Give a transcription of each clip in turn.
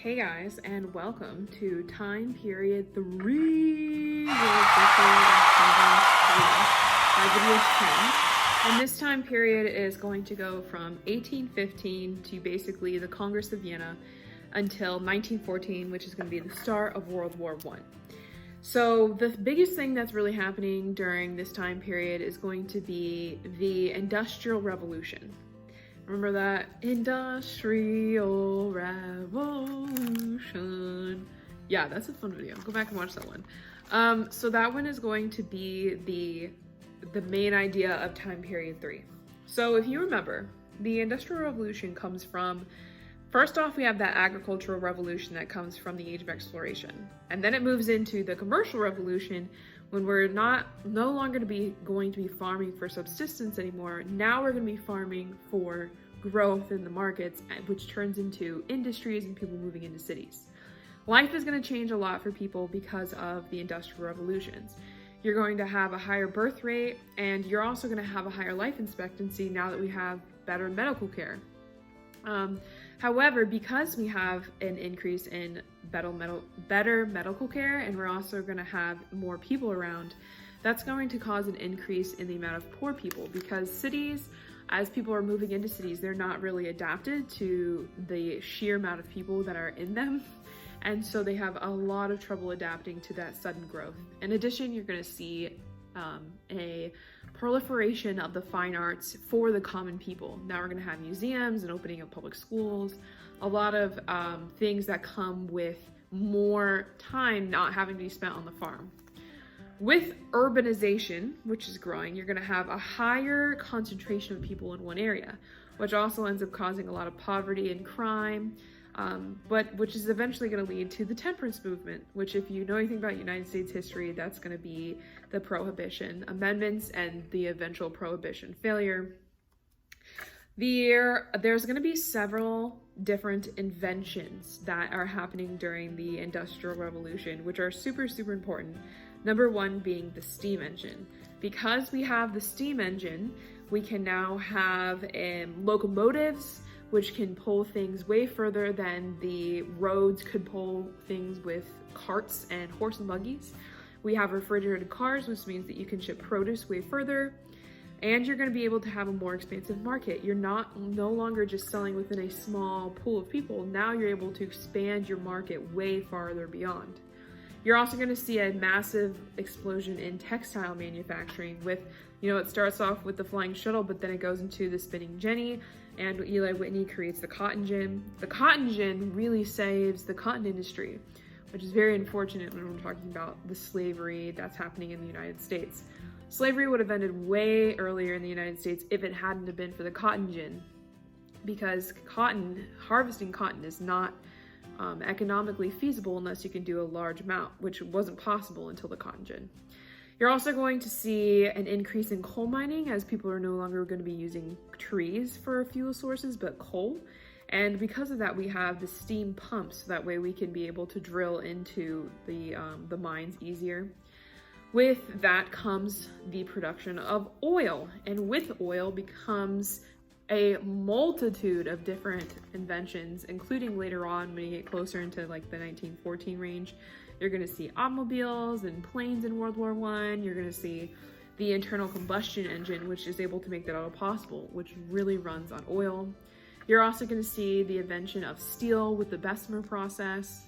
Hey guys, and welcome to time period 3. By video 10. And this time period is going to go from 1815 to basically the Congress of Vienna until 1914, which is going to be the start of World War I. So the biggest thing that's really happening during this time period is going to be the Industrial Revolution. Remember that? Industrial Revolution. Yeah, that's a fun video. Go back and watch that one. So that one is going to be the main idea of time period 3. So if you remember, the Industrial Revolution comes from, first off, we have that agricultural revolution that comes from the Age of Exploration. And then it moves into the Commercial Revolution when we're no longer going to be farming for subsistence anymore. Now we're going to be farming for growth in the markets, which turns into industries and people moving into cities. Life is going to change a lot for people because of the Industrial Revolutions. You're going to have a higher birth rate, and you're also going to have a higher life expectancy now that we have better medical care. However, because we have an increase in better medical care, and we're also going to have more people around, that's going to cause an increase in the amount of poor people, because cities, as people are moving into cities, they're not really adapted to the sheer amount of people that are in them. And so they have a lot of trouble adapting to that sudden growth. In addition, you're going to see a proliferation of the fine arts for the common people. Now we're going to have museums and opening of public schools, a lot of things that come with more time not having to be spent on the farm. With urbanization, which is growing, you're going to have a higher concentration of people in one area, which also ends up causing a lot of poverty and crime, but which is eventually going to lead to the temperance movement, which, if you know anything about United States history, that's going to be the Prohibition Amendments and the eventual Prohibition failure. There's going to be several different inventions that are happening during the Industrial Revolution, which are super, super important. Number one being the steam engine. Because we have the steam engine, we can now have locomotives, which can pull things way further than the roads could pull things with carts and horse and buggies. We have refrigerated cars, which means that you can ship produce way further. And you're going to be able to have a more expansive market. You're no longer just selling within a small pool of people. Now you're able to expand your market way farther beyond. You're also going to see a massive explosion in textile manufacturing with, it starts off with the flying shuttle, but then it goes into the spinning jenny, and Eli Whitney creates the cotton gin. The cotton gin really saves the cotton industry, which is very unfortunate when we're talking about the slavery that's happening in the United States. Slavery would have ended way earlier in the United States if it hadn't have been for the cotton gin, because harvesting cotton is not economically feasible unless you can do a large amount, which wasn't possible until the cotton gin. You're also going to see an increase in coal mining, as people are no longer going to be using trees for fuel sources, but coal. And because of that, we have the steam pumps. So that way we can be able to drill into the mines easier. With that comes the production of oil, and with oil becomes a multitude of different inventions, including later on when you get closer into like the 1914 range. You're going to see automobiles and planes in World War I. You're going to see the internal combustion engine, which is able to make that all possible, which really runs on oil. You're also going to see the invention of steel with the Bessemer process.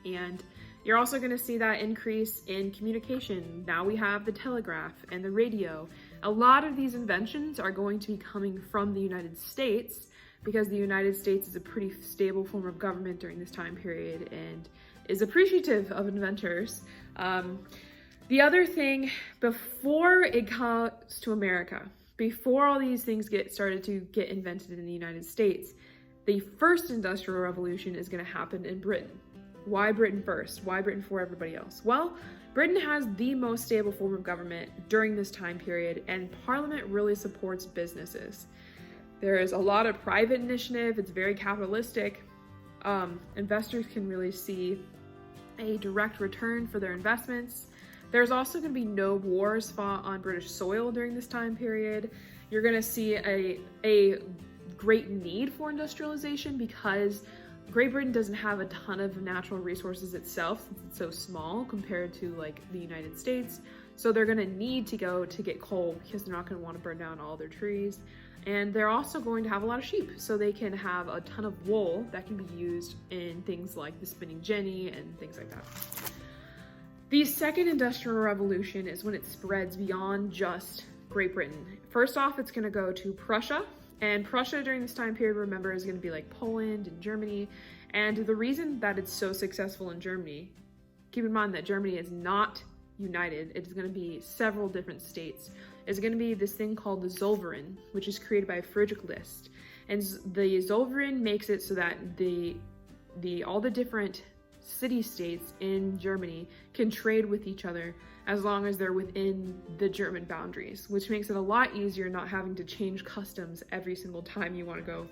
And you're also going to see that increase in communication. Now we have the telegraph and the radio. A lot of these inventions are going to be coming from the United States, because the United States is a pretty stable form of government during this time period and is appreciative of inventors. The other thing, before it comes to America, before all these things started to get invented in the United States, the first Industrial Revolution is going to happen in Britain. Why Britain first? Why Britain before everybody else? Well, Britain has the most stable form of government during this time period, and Parliament really supports businesses. There is a lot of private initiative. It's very capitalistic. Investors can really see a direct return for their investments. There's also going to be no wars fought on British soil during this time period. You're going to see a great need for industrialization, because Great Britain doesn't have a ton of natural resources itself since it's so small compared to like the United States. So they're going to need to go to get coal because they're not going to want to burn down all their trees. And they're also going to have a lot of sheep, so they can have a ton of wool that can be used in things like the spinning jenny and things like that. The second industrial revolution is when it spreads beyond just Great Britain. First off, it's going to go to Prussia. And Prussia during this time period, remember, is going to be like Poland and Germany. And the reason that it's so successful in Germany, keep in mind that Germany is not united. It is going to be several different states. It's going to be this thing called the Zollverein, which is created by Friedrich List. And the Zollverein makes it so that all the different city-states in Germany can trade with each other as long as they're within the German boundaries, which makes it a lot easier not having to change customs every single time you want to go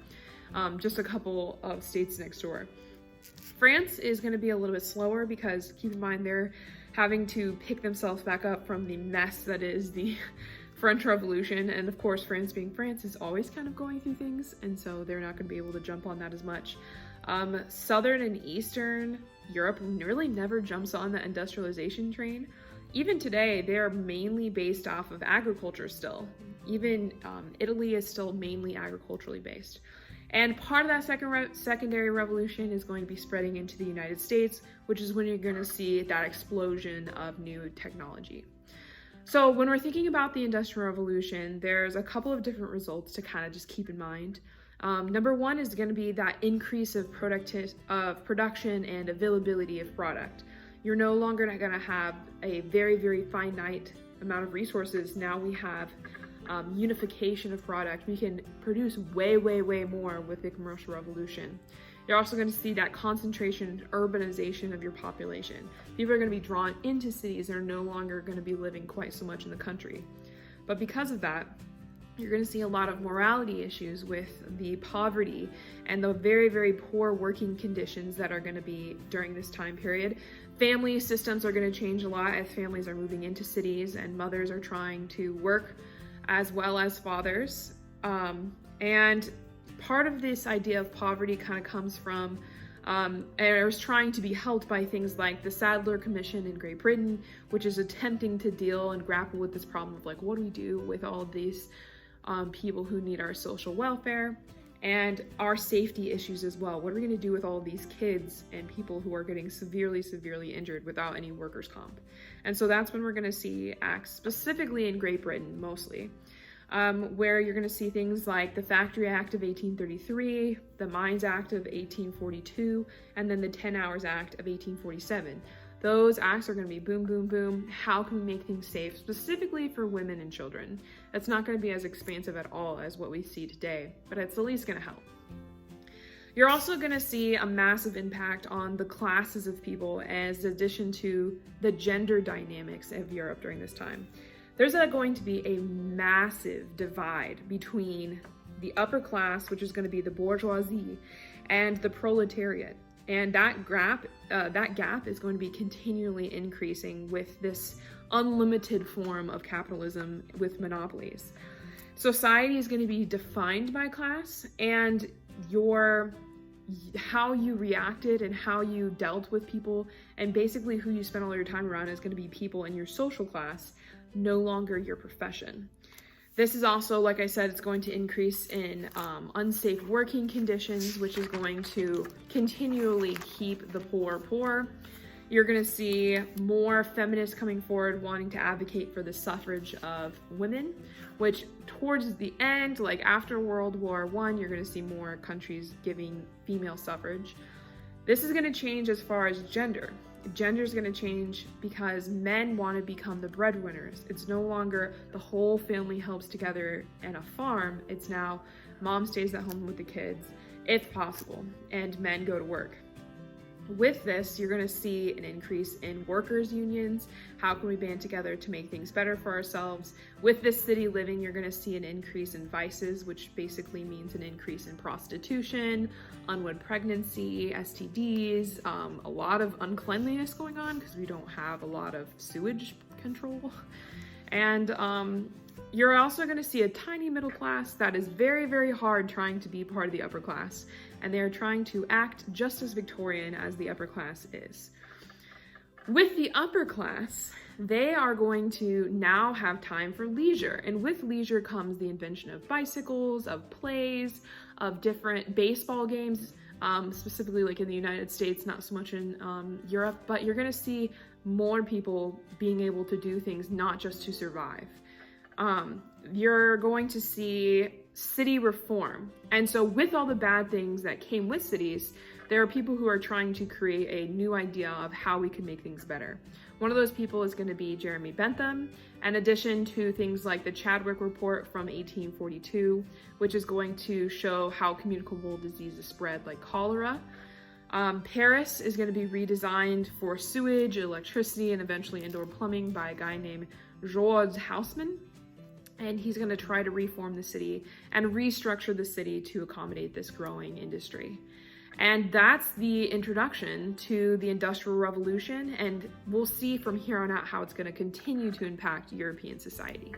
just a couple of states next door. France is going to be a little bit slower because keep in mind they're having to pick themselves back up from the mess that is the French Revolution, and of course France being France is always kind of going through things, and so they're not going to be able to jump on that as much. Southern and Eastern Europe really never jumps on the industrialization train. Even today, they're mainly based off of agriculture still. Even Italy is still mainly agriculturally based. And part of that secondary revolution is going to be spreading into the United States, which is when you're going to see that explosion of new technology. So when we're thinking about the Industrial Revolution, there's a couple of different results to kind of just keep in mind. Number one is going to be that increase of production and availability of product. You're no longer going to have a very, very finite amount of resources. Now we have unification of product. We can produce way, way, way more with the commercial revolution. You're also going to see that concentration and urbanization of your population. People are going to be drawn into cities and are no longer going to be living quite so much in the country. But because of that, you're going to see a lot of morality issues with the poverty and the very, very poor working conditions that are going to be during this time period. Family systems are going to change a lot as families are moving into cities and mothers are trying to work as well as fathers. And part of this idea of poverty kind of comes from it was trying to be helped by things like the Sadler Commission in Great Britain, which is attempting to deal and grapple with this problem of like, what do we do with all these people who need our social welfare and our safety issues as well? What are we going to do with all of these kids and people who are getting severely, severely injured without any workers' comp? And so that's when we're going to see acts specifically in Great Britain mostly. Where you're going to see things like the Factory Act of 1833, the Mines Act of 1842, and then the 10 Hours Act of 1847. Those acts are going to be boom, boom, boom. How can we make things safe, specifically for women and children? That's not going to be as expansive at all as what we see today, but it's at least going to help. You're also going to see a massive impact on the classes of people as addition to the gender dynamics of Europe during this time. There's going to be a massive divide between the upper class, which is going to be the bourgeoisie, and the proletariat. And that gap is going to be continually increasing with this unlimited form of capitalism with monopolies. Society is going to be defined by class, and how you reacted and how you dealt with people, and basically who you spent all your time around is going to be people in your social class, no longer your profession. This is also, like I said, it's going to increase in unsafe working conditions, which is going to continually keep the poor poor. You're going to see more feminists coming forward wanting to advocate for the suffrage of women, which towards the end, like after World War I, you're going to see more countries giving female suffrage. This is going to change as far as gender. Gender is going to change because men want to become the breadwinners. It's no longer the whole family helps together in a farm. It's now mom stays at home with the kids, if possible, and men go to work. With this, you're going to see an increase in workers' unions. How can we band together to make things better for ourselves? With this city living, you're going to see an increase in vices, which basically means an increase in prostitution, unwanted pregnancy, STDs, a lot of uncleanliness going on because we don't have a lot of sewage control. And you're also going to see a tiny middle class that is very, very hard trying to be part of the upper class. and they are trying to act just as Victorian as the upper class is. With the upper class, they are going to now have time for leisure, and with leisure comes the invention of bicycles, of plays, of different baseball games, specifically like in the United States, not so much in Europe, but you're going to see more people being able to do things not just to survive. You're going to see city reform. And so with all the bad things that came with cities, there are people who are trying to create a new idea of how we can make things better. One of those people is going to be Jeremy Bentham, in addition to things like the Chadwick Report from 1842, which is going to show how communicable diseases spread, like cholera. Paris is going to be redesigned for sewage, electricity, and eventually indoor plumbing by a guy named Georges Haussmann. And he's going to try to reform the city and restructure the city to accommodate this growing industry. And that's the introduction to the Industrial Revolution, and we'll see from here on out how it's going to continue to impact European society.